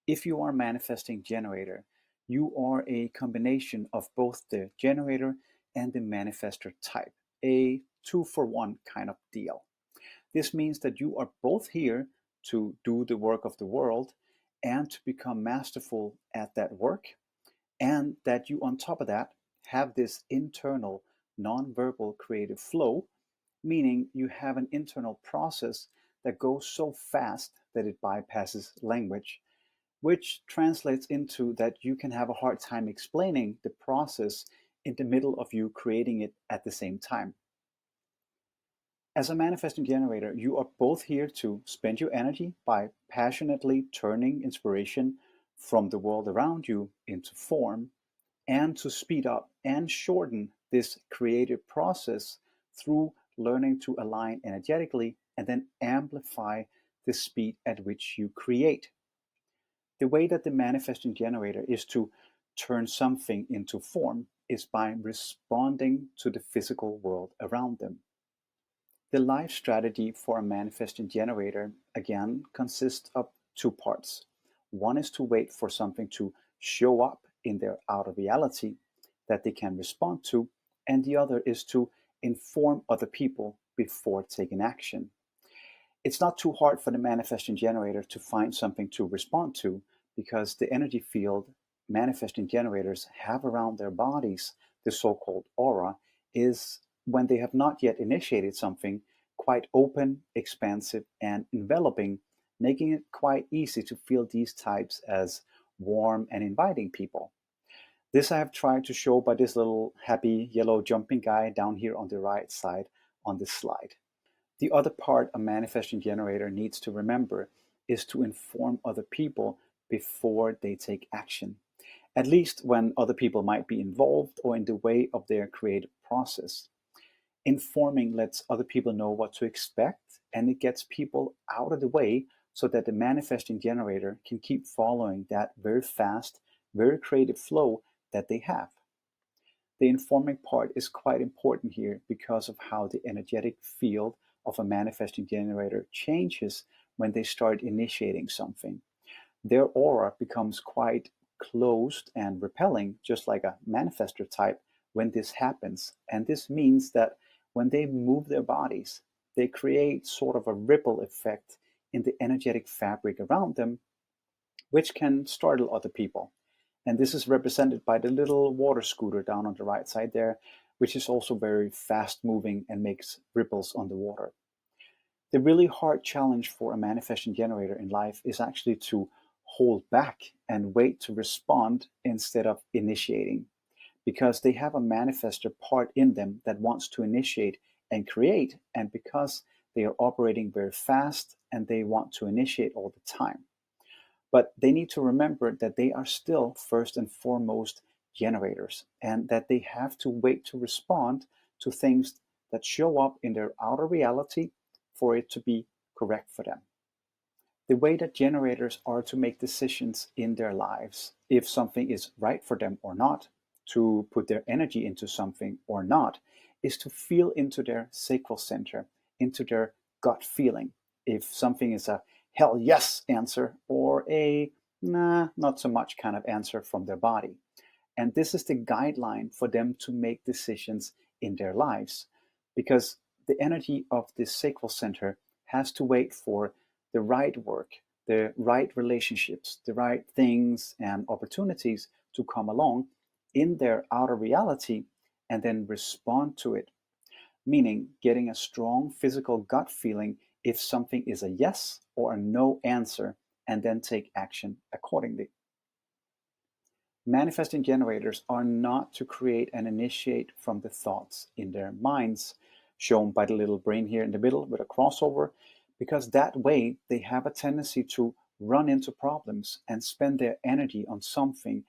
If you are a manifesting generator, you are a combination of both the generator and the manifester type, a two-for-one kind of deal. This means that you are both here to do the work of the world and to become masterful at that work, and that you, on top of that, have this internal non-verbal creative flow, meaning you have an internal process that goes so fast that it bypasses language, which translates into that you can have a hard time explaining the process in the middle of you creating it at the same time. As a manifesting generator, you are both here to spend your energy by passionately turning inspiration from the world around you into form, and to speed up and shorten this creative process through learning to align energetically and then amplify the speed at which you create. The way that the manifesting generator is to turn something into form is by responding to the physical world around them. The life strategy for a manifesting generator, again, consists of two parts. One is to wait for something to show up in their outer reality that they can respond to, and the other is to inform other people before taking action. It's not too hard for the manifesting generator to find something to respond to, because the energy field manifesting generators have around their bodies, the so-called aura, is, when they have not yet initiated something, quite open, expansive, and enveloping, making it quite easy to feel these types as warm and inviting people. This I have tried to show by this little happy yellow jumping guy down here on the right side on this slide. The other part a manifesting generator needs to remember is to inform other people before they take action, at least when other people might be involved or in the way of their creative process. Informing lets other people know what to expect, and it gets people out of the way so that the manifesting generator can keep following that very fast, very creative flow that they have. The informing part is quite important here because of how the energetic field of a manifesting generator changes when they start initiating something. Their aura becomes quite closed and repelling, just like a manifestor type, when this happens. And this means that when they move their bodies, they create sort of a ripple effect in the energetic fabric around them, which can startle other people. And this is represented by the little water scooter down on the right side there, which is also very fast moving and makes ripples on the water. The really hard challenge for a manifesting generator in life is actually to hold back and wait to respond instead of initiating, because they have a manifestor part in them that wants to initiate and create, and because they are operating very fast and they want to initiate all the time. But they need to remember that they are still first and foremost generators, and that they have to wait to respond to things that show up in their outer reality for it to be correct for them. The way that generators are to make decisions in their lives, if something is right for them or not, to put their energy into something or not, is to feel into their sacral center, into their gut feeling. If something is a hell yes answer or a nah, not so much kind of answer from their body. And this is the guideline for them to make decisions in their lives, because the energy of this sacral center has to wait for the right work, the right relationships, the right things and opportunities to come along in their outer reality and then respond to it. Meaning getting a strong physical gut feeling if something is a yes or a no answer, and then take action accordingly. Manifesting generators are not to create and initiate from the thoughts in their minds, shown by the little brain here in the middle with a crossover, because that way they have a tendency to run into problems and spend their energy on something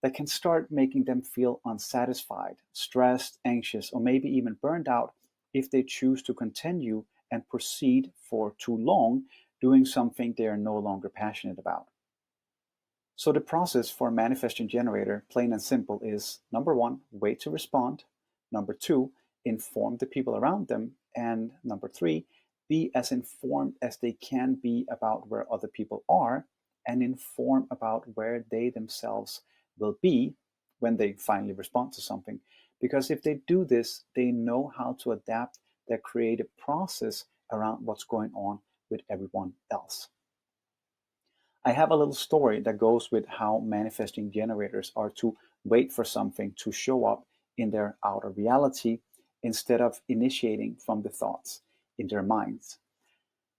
that can start making them feel unsatisfied, stressed, anxious, or maybe even burned out if they choose to continue and proceed for too long doing something they are no longer passionate about. So the process for a manifesting generator, plain and simple, is number one, wait to respond. Number two, inform the people around them. And number three, be as informed as they can be about where other people are. and informed about where they themselves will be when they finally respond to something. Because if they do this, they know how to adapt their creative process around what's going on with everyone else. I have a little story that goes with how manifesting generators are to wait for something to show up in their outer reality instead of initiating from the thoughts in their minds.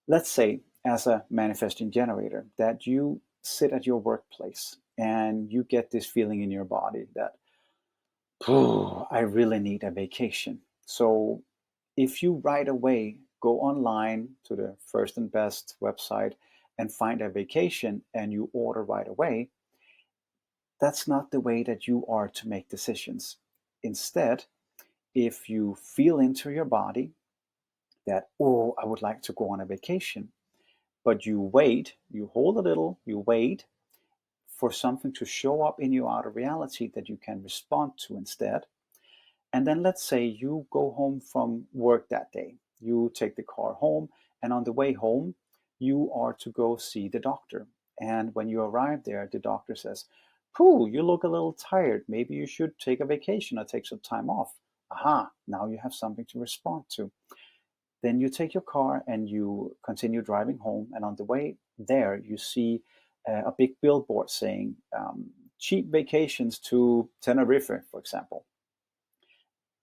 Let's say, as a manifesting generator, that you sit at your workplace and you get this feeling in your body that, I really need a vacation. So if you right away go online to the first and best website and find a vacation and you order right away, that's not the way that you are to make decisions. Instead, if you feel into your body that, I would like to go on a vacation, but you wait, you hold a little, you wait for something to show up in your outer reality that you can respond to instead. And then let's say you go home from work that day. You take the car home, and on the way home, you are to go see the doctor. And when you arrive there, the doctor says, "Pooh, you look a little tired. Maybe you should take a vacation or take some time off." Aha, now you have something to respond to. Then you take your car and you continue driving home. And on the way there, you see a big billboard saying cheap vacations to Tenerife, for example.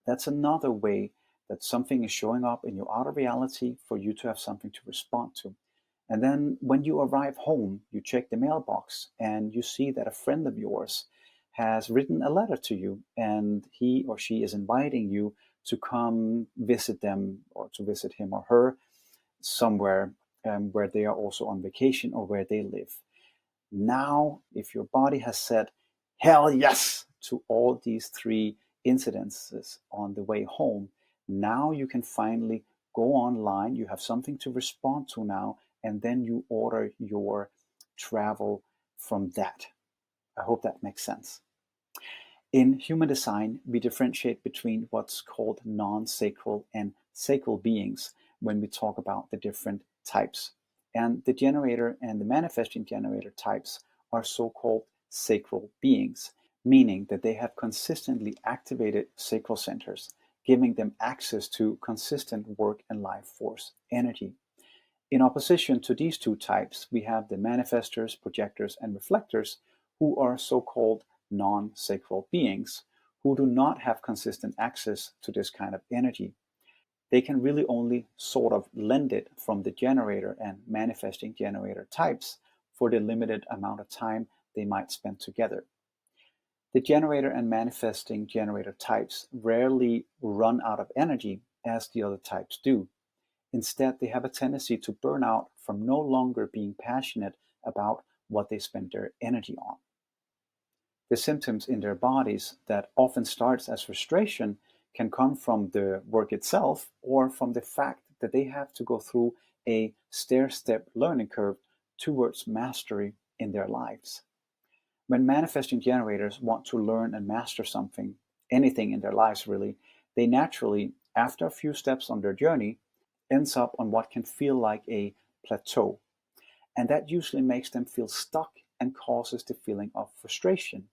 That's another way that something is showing up in your outer reality for you to have something to respond to. And then when you arrive home, you check the mailbox and you see that a friend of yours has written a letter to you and he or she is inviting you to come visit them or to visit him or her somewhere where they are also on vacation or where they live. Now, if your body has said, hell yes, to all these three incidences on the way home, now you can finally go online. You have something to respond to now, and then you order your travel from that. I hope that makes sense. In human design, we differentiate between what's called non-sacral and sacral beings when we talk about the different types. And the generator and the manifesting generator types are so-called sacral beings, meaning that they have consistently activated sacral centers, giving them access to consistent work and life force energy. In opposition to these two types, we have the manifestors, projectors, and reflectors, who are so-called non-sacral beings, who do not have consistent access to this kind of energy. They can really only sort of lend it from the generator and manifesting generator types for the limited amount of time they might spend together. The generator and manifesting generator types rarely run out of energy as the other types do. Instead, they have a tendency to burn out from no longer being passionate about what they spend their energy on. The symptoms in their bodies that often starts as frustration can come from the work itself or from the fact that they have to go through a stair-step learning curve towards mastery in their lives. When manifesting generators want to learn and master something, anything in their lives really, they naturally, after a few steps on their journey, ends up on what can feel like a plateau. And that usually makes them feel stuck and causes the feeling of frustration.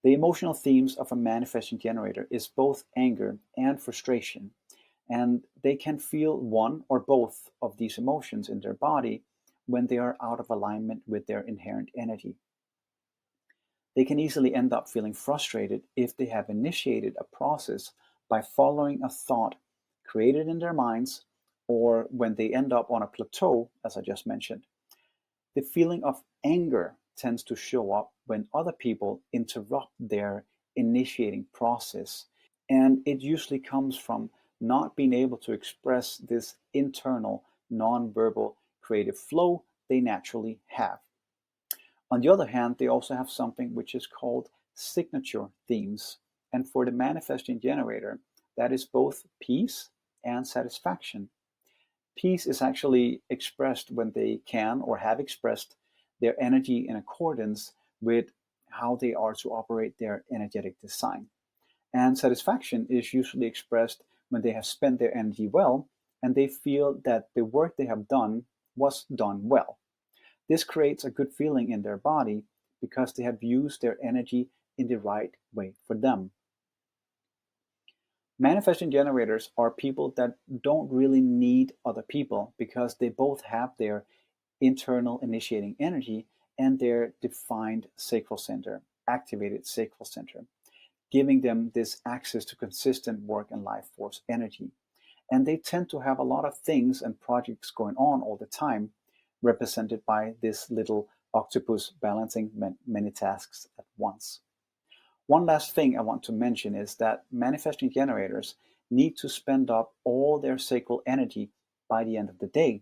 The emotional themes of a manifesting generator is both anger and frustration, and they can feel one or both of these emotions in their body when they are out of alignment with their inherent energy. They can easily end up feeling frustrated if they have initiated a process by following a thought created in their minds, or when they end up on a plateau, as I just mentioned. The feeling of anger tends to show up when other people interrupt their initiating process, and it usually comes from not being able to express this internal, non-verbal creative flow they naturally have. On the other hand, they also have something which is called signature themes. And for the manifesting generator, that is both peace and satisfaction. Peace is actually expressed when they can or have expressed their energy in accordance with how they are to operate their energetic design. And satisfaction is usually expressed when they have spent their energy well and they feel that the work they have done was done well. This creates a good feeling in their body because they have used their energy in the right way for them. Manifesting generators are people that don't really need other people because they both have their internal initiating energy and their defined sacral center, activated sacral center, giving them this access to consistent work and life force energy. And they tend to have a lot of things and projects going on all the time, represented by this little octopus balancing many tasks at once. One last thing I want to mention is that manifesting generators need to spend up all their sacral energy by the end of the day.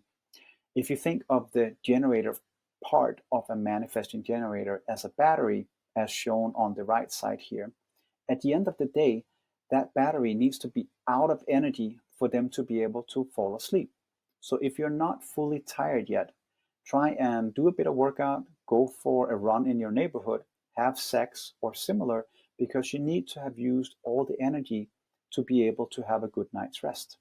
If you think of the generator part of a manifesting generator as a battery, as shown on the right side here, at the end of the day, that battery needs to be out of energy for them to be able to fall asleep. So if you're not fully tired yet, try and do a bit of workout, go for a run in your neighborhood, have sex or similar, because you need to have used all the energy to be able to have a good night's rest.